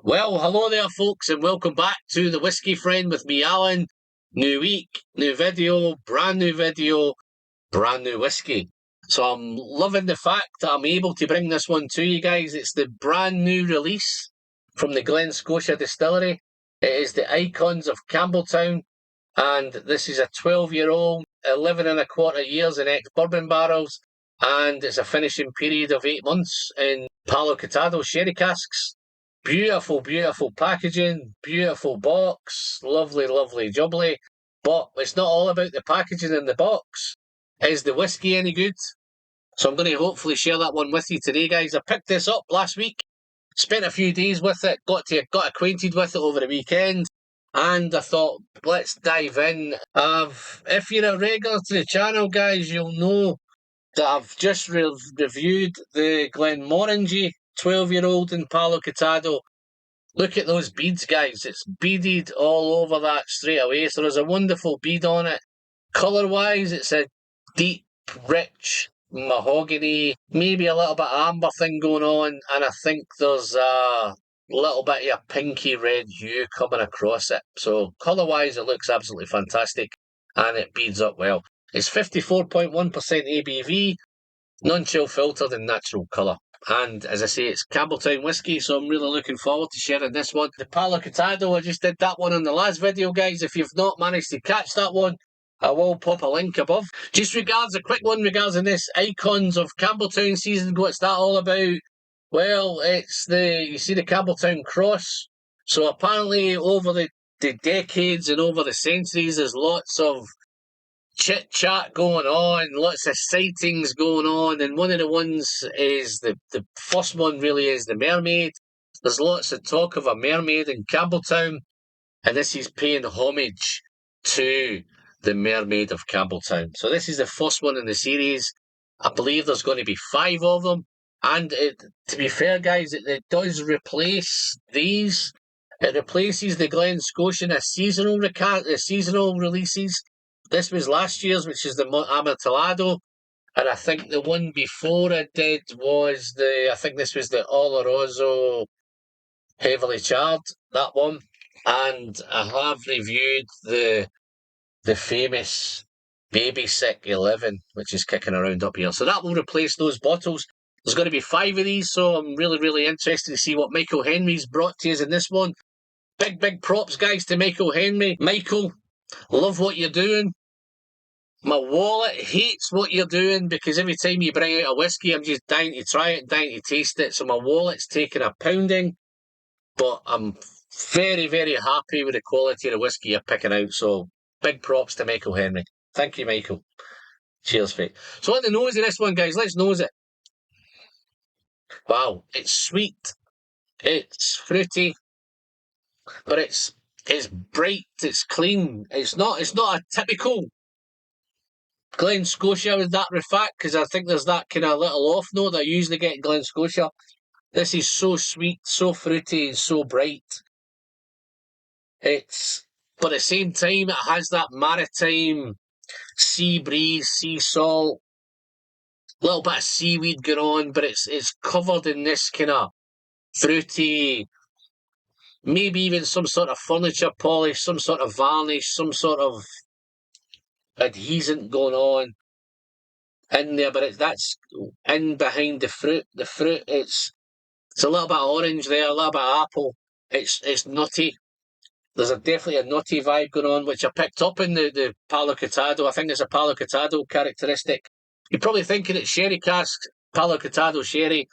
Well, hello there, folks, and welcome back to the Whiskey Friend with me, Alan. New week, new video, brand new whiskey. So I'm loving the fact that I'm able to bring this one to you guys. It's the brand new release from the Glen Scotia distillery. It is the Icons of Campbeltown, and this is a 12-year-old, 11 and a quarter years in ex-bourbon barrels, and it's a finishing period of 8 months in Palo Cortado sherry casks. Beautiful, beautiful packaging, beautiful box, lovely, lovely jubbly. But it's not all about the packaging in the box. Is the whiskey any good? So I'm going to hopefully share that one with you today, guys. I picked this up last week, spent a few days with it, got acquainted with it over the weekend, and I thought, let's dive in. If you're a regular to the channel, guys, you'll know that I've just reviewed the Glenmorangie 12-year-old in Palo Cortado. Look at those beads, guys. It's beaded all over that straight away. So there's a wonderful bead on it. Colour-wise, it's a deep, rich mahogany, maybe a little bit of amber thing going on, and I think there's a little bit of a pinky red hue coming across it. So colour-wise, it looks absolutely fantastic, and it beads up well. It's 54.1% ABV, non-chill filtered and natural colour. And as I say, it's Campbeltown whiskey, so I'm really looking forward to sharing this one. The Palo Cortado, I just did that one in the last video, guys. If you've not managed to catch that one, I will pop a link above. Just a quick one regarding this Icons of Campbeltown season. What's that all about? Well, it's you see the Campbeltown cross. So apparently over the decades and over the centuries, there's lots of chit-chat going on, lots of sightings going on, and one of the ones is, the first one really is the MERMAID. There's lots of talk of a MERMAID in Campbeltown, and this is paying homage to the MERMAID of Campbeltown. So this is the first one in the series. I believe there's going to be 5 of them, and to be fair, guys, it does replace these. It replaces the Glen Scotia seasonal releases. This was last year's, which is the Amontillado, and I think the one before it did was I think this was the Oloroso Heavily Charred, that one. And I have reviewed the famous Baby Sick 11, which is kicking around up here. So that will replace those bottles. There's going to be 5 of these, so I'm really, really interested to see what Michael Henry's brought to us in this one. Big, big props, guys, to Michael Henry. Michael, love what you're doing. My wallet hates what you're doing because every time you bring out a whiskey, I'm just dying to try it, dying to taste it. So my wallet's taking a pounding, but I'm very, very happy with the quality of the whiskey you're picking out. So big props to Michael Henry. Thank you, Michael. Cheers, mate. So on the nose of this one, guys, let's nose it. Wow, it's sweet, it's fruity, but it's bright, it's clean. It's not a typical Glen Scotia with that fact, because I think there's that kind of little off note that I usually get in Glen Scotia. This is so sweet, so fruity, and so bright. But at the same time, it has that maritime sea breeze, sea salt, a little bit of seaweed going on, but it's covered in this kind of fruity, maybe even some sort of furniture polish, some sort of varnish, some sort of adhesant going on in there, but that's in behind the fruit. The fruit, it's a little bit of orange there, a little bit of apple. It's nutty. There's definitely a nutty vibe going on, which I picked up in the Palo Cortado. I think it's a Palo Cortado characteristic. You're probably thinking it's sherry cask, Palo Cortado sherry.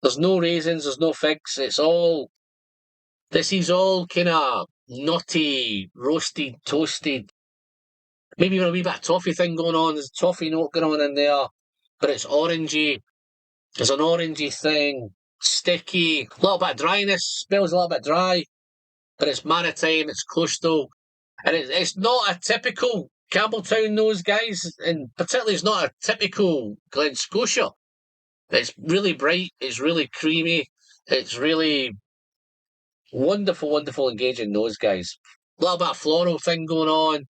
There's no raisins, there's no figs. This is all kind of nutty, roasted, toasted. Maybe even a wee bit of toffee thing going on. There's a toffee note going on in there, but it's orangey. There's an orangey thing, sticky, a little bit of dryness, smells a little bit dry, but it's maritime, it's coastal, and it's not a typical Campbeltown nose, guys, and particularly it's not a typical Glen Scotia. It's really bright, it's really creamy, it's really wonderful, wonderful engaging nose, guys. A little bit of floral thing going on.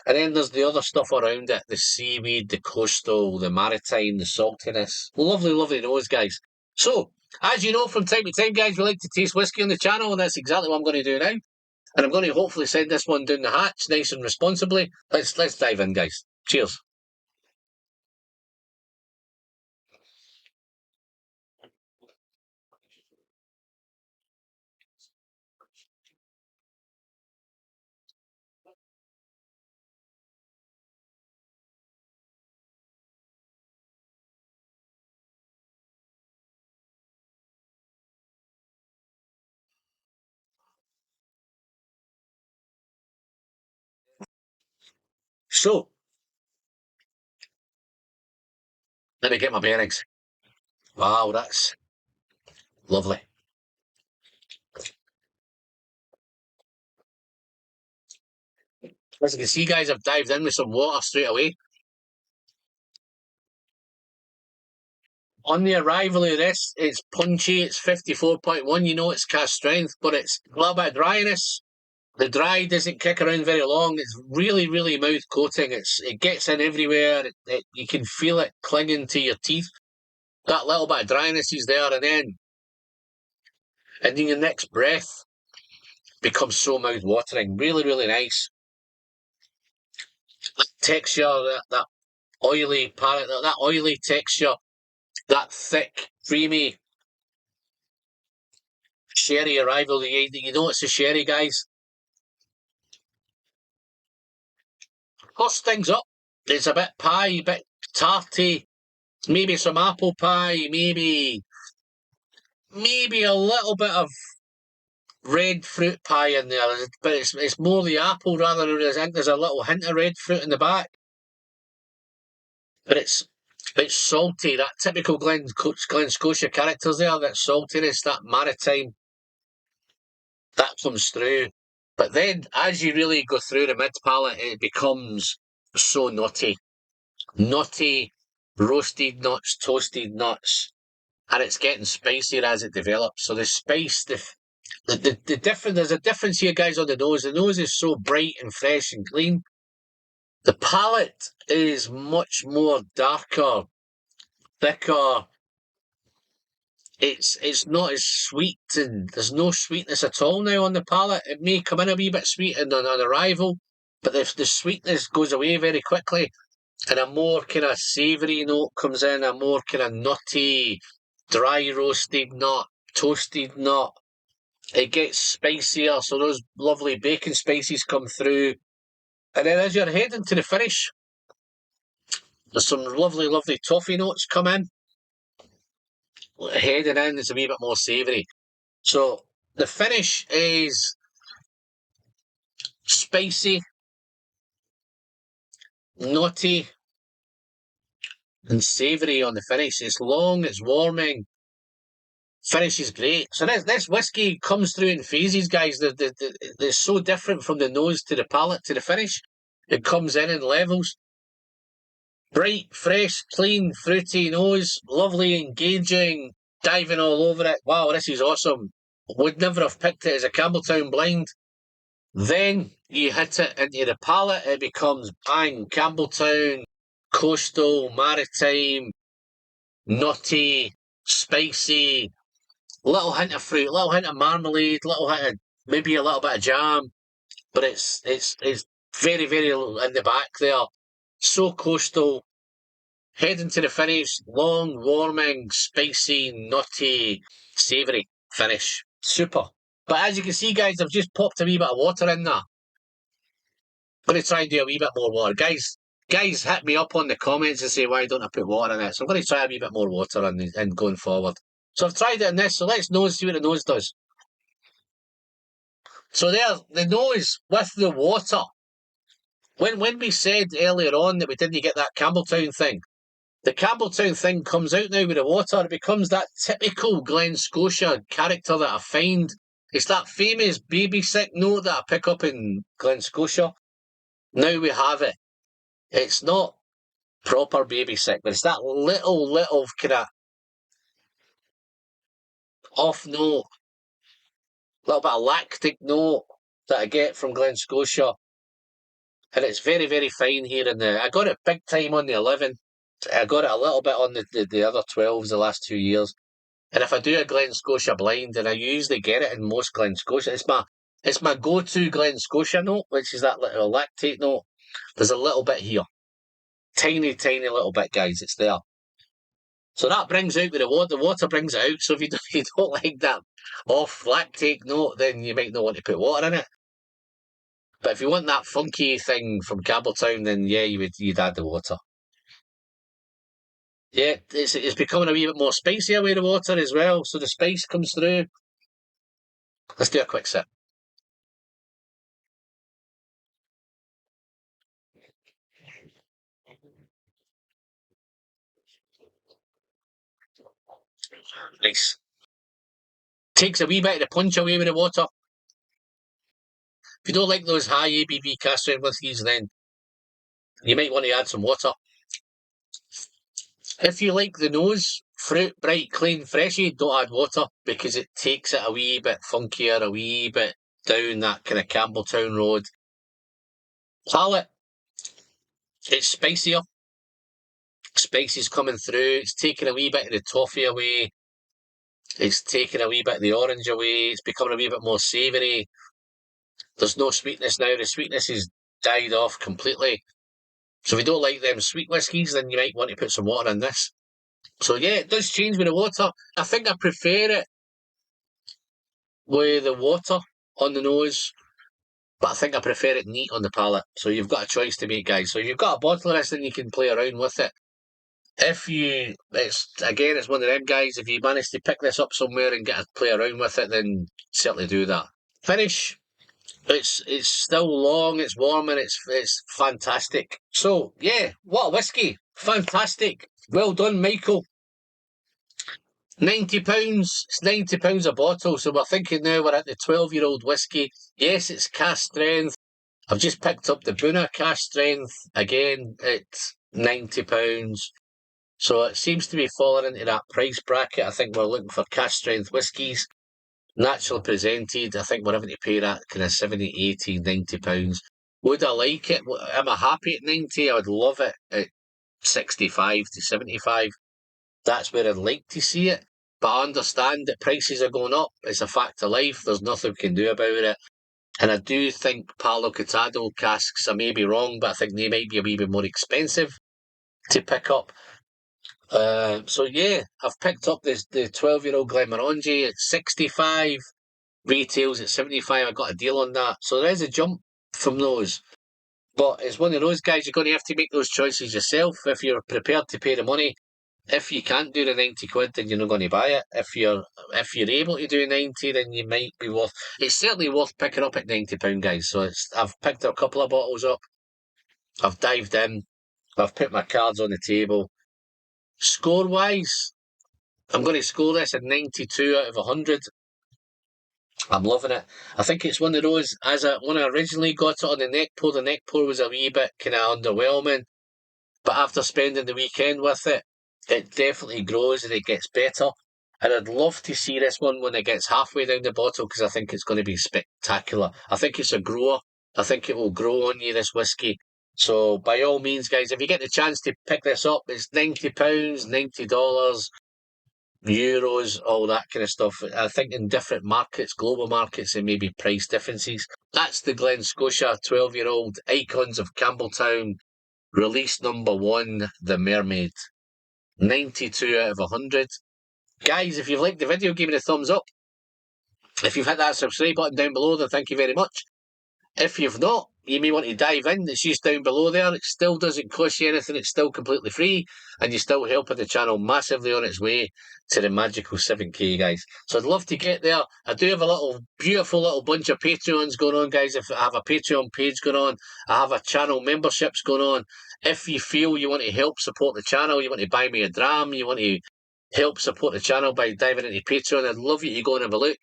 And then there's the other stuff around it, the seaweed, the coastal, the maritime, the saltiness. Lovely, lovely nose, guys. So, As you know, from time to time, guys, we like to taste whiskey on the channel, and that's exactly what I'm going to do now. And I'm going to hopefully send this one down the hatch, nice and responsibly. Let's dive in, guys. Cheers. So, let me get my bearings. Wow, that's lovely. As you can see, guys, I've dived in with some water straight away. On the arrival of this, it's punchy, it's 54.1, you know it's cast strength, but it's a little bit of dryness. The dry doesn't kick around very long. It's really, really mouth coating. It gets in everywhere. You can feel it clinging to your teeth. That little bit of dryness is there, and then your next breath becomes so mouth watering. Really, really nice. That texture, that oily palate, that oily texture, that thick, creamy sherry arrival. You know it's a sherry, guys. Husks things up. It's a bit pie, a bit tarty, maybe some apple pie, maybe a little bit of red fruit pie in there, but it's more the apple rather than I think there's a little hint of red fruit in the back. But it's salty, that typical Glen Scotia characters there, that saltiness, that maritime, that comes through. But then as you really go through the mid palate, it becomes so nutty. Nutty, roasted nuts, toasted nuts, and it's getting spicier as it develops. So the spice, the different, there's a difference here, guys, on the nose. The nose is so bright and fresh and clean. The palate is much more darker, thicker. It's not as sweet, and there's no sweetness at all now on the palate. It may come in a wee bit sweet on arrival, but the sweetness goes away very quickly, and a more kind of savoury note comes in, a more kind of nutty, dry roasted nut, toasted nut. It gets spicier, so those lovely bacon spices come through. And then as you're heading to the finish, there's some lovely, lovely toffee notes come in. Heading in is a wee bit more savoury. So the finish is spicy, nutty, and savoury on the finish. It's long, it's warming. Finish is great. So this whiskey comes through in phases, guys. They're so different from the nose to the palate to the finish. It comes in levels. Bright, fresh, clean, fruity nose, lovely, engaging, diving all over it. Wow, this is awesome. Would never have picked it as a Campbeltown blind. Then you hit it into the palate, it becomes bang, Campbeltown, coastal, maritime, nutty, spicy, little hint of fruit, little hint of marmalade, little hint of maybe a little bit of jam, but it's very, very in the back there. So coastal, heading to the finish, long, warming, spicy, nutty, savoury finish. Super. But as you can see, guys, I've just popped a wee bit of water in there. I'm going to try and do a wee bit more water. Guys, hit me up on the comments and say, why don't I put water in it? So I'm going to try a wee bit more water in going forward. So I've tried it in this, so let's see what the nose does. So there, the nose with the water. When we said earlier on that we didn't get that Campbeltown thing, the Campbeltown thing comes out now with the water. It becomes that typical Glen Scotia character that I find. It's that famous baby sick note that I pick up in Glen Scotia. Now we have it. It's not proper baby sick, but it's that little kind of off note, little bit of lactic note that I get from Glen Scotia. And it's very, very fine here in the. I got it big time on the 11. I got it a little bit on the other 12s the last 2 years. And if I do a Glen Scotia blind, and I usually get it in most Glen Scotia, it's my go-to Glen Scotia note, which is that little lactate note. There's a little bit here. Tiny, tiny little bit, guys. It's there. So that brings out with the water. The water brings it out. So if you don't like that off lactate note, then you might not want to put water in it. But if you want that funky thing from Campbeltown, then yeah, you'd add the water. Yeah, it's becoming a wee bit more spicier with the water as well, so the spice comes through. Let's do a quick sip. Nice. Takes a wee bit of the punch away with the water. If you don't like those high ABV cast strength whiskies, then you might want to add some water. If you like the nose, fruit, bright, clean, freshy, don't add water because it takes it a wee bit funkier, a wee bit down that kind of Campbeltown road. Palate, it's spicier. Spices coming through. It's taking a wee bit of the toffee away. It's taking a wee bit of the orange away. It's becoming a wee bit more savoury. There's no sweetness now. The sweetness has died off completely. So if you don't like them sweet whiskies, then you might want to put some water in this. So yeah, it does change with the water. I think I prefer it with the water on the nose, but I think I prefer it neat on the palate. So you've got a choice to make, guys. So if you've got a bottle of this, then you can play around with it. It's one of them, guys. If you manage to pick this up somewhere and get a play around with it, then certainly do that. Finish. It's still long, it's warm, and it's fantastic. So yeah, what a whiskey! Fantastic. Well done, Michael. £90. It's £90 a bottle. So we're thinking now we're at the 12-year-old whiskey. Yes, it's cask strength. I've just picked up the Boona cask strength again. It's £90. So it seems to be falling into that price bracket. I think we're looking for cask strength whiskies. Naturally presented, I think we're having to pay that kind of 70, 80, £90. Would I like it? Am I happy at 90? I would love it at 65 to 75. That's where I'd like to see it. But I understand that prices are going up. It's a fact of life. There's nothing we can do about it. And I do think Palo Cortado casks, I may be wrong, but I think they might be a wee bit more expensive to pick up. So yeah, I've picked up the 12-year-old Glenmorangie at 65, retails at 75. I got a deal on that. So there is a jump from those. But it's one of those, guys, you're going to have to make those choices yourself if you're prepared to pay the money. If you can't do the 90 quid, then you're not going to buy it. If you're able to do 90, then you might be worth. It's certainly worth picking up at £90, guys. So I've picked a couple of bottles up. I've dived in. I've put my cards on the table. Score-wise, I'm going to score this at 92 out of 100. I'm loving it. I think it's one of those, when I originally got it on the neck pour was a wee bit kind of underwhelming. But after spending the weekend with it, it definitely grows and it gets better. And I'd love to see this one when it gets halfway down the bottle because I think it's going to be spectacular. I think it's a grower. I think it will grow on you, this whiskey. So by all means, guys, if you get the chance to pick this up, it's £90, $90, euros, all that kind of stuff. I think in different markets, global markets, there may be price differences. That's the Glen Scotia 12-year-old Icons of Campbeltown, release number 1, the MERMAID. 92 out of 100. Guys, if you've liked the video, give me a thumbs up. If you've hit that subscribe button down below, then thank you very much. If you've not, you may want to dive in. It's just down below there. It still doesn't cost you anything. It's still completely free. And you're still helping the channel massively on its way to the magical 7K, guys. So I'd love to get there. I do have a beautiful little bunch of Patreons going on, guys. If I have a Patreon page going on, I have a channel memberships going on. If you feel you want to help support the channel, you want to buy me a dram, you want to help support the channel by diving into Patreon, I'd love you to go and have a look.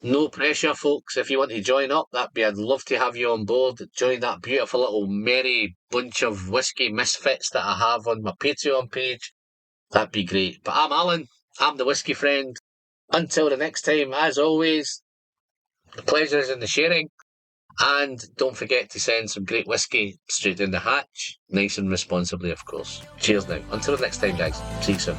No pressure, folks. If you want to join up, I'd love to have you on board. Join that beautiful little merry bunch of whiskey misfits that I have on my Patreon page. That'd be great. But I'm Alan. I'm the Whiskey Friend. Until the next time, as always, the pleasure is in the sharing. And don't forget to send some great whiskey straight down the hatch. Nice and responsibly, of course. Cheers now. Until the next time, guys. See you soon.